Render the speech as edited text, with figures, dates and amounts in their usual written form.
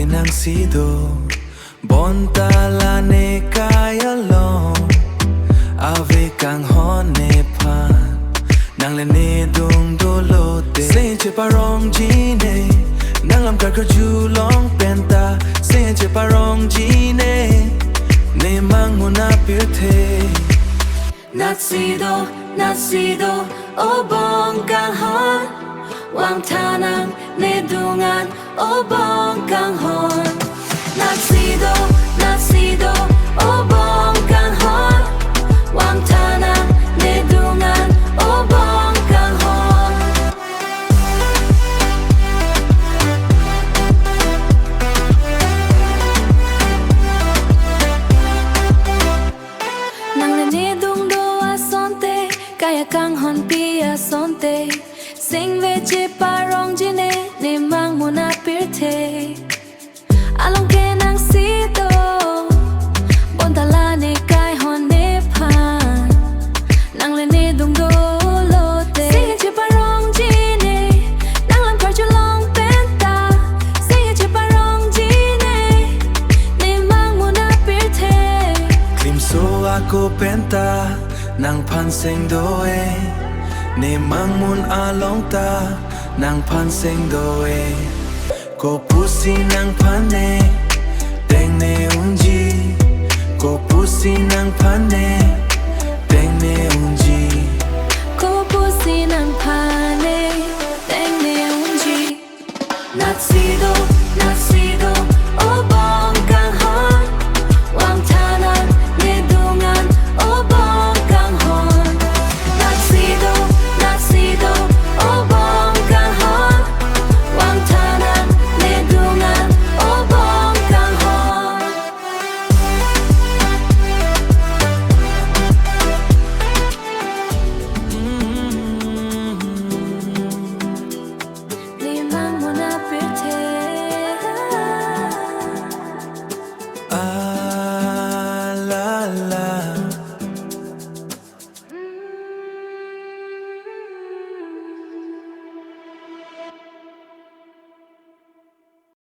nang sido bonta la ne kaya long ave kang hon ne pan nang le ne dung do lo te se che parong ji ne nang lam kar ju long penta se che parong ji ne Mangmun aphirthe Nasido o bong kang hon wang tanang ne dungan o bong kang hon Nasido o bong kang hon wang tanang ne dungan o bong kang hon nang le ne dung do a sonte kaya kang hon pi a sonte sing ve che parong jine ne Mangmun aphirthe along ke nang sido bonta la ne kai hon ne phan nang le ne dung do lo te sing che parong jine nang lam kar chu long penta sing che parong jine ne Mangmun aphirthe klim so ako penta nang pan sing do ne Mangmun along ta nang pan sing do ko pusi nang pan ne teng ne unji ko pusi nang pan ne teng ne unji ko pusi nang pane teng ne unji Nasido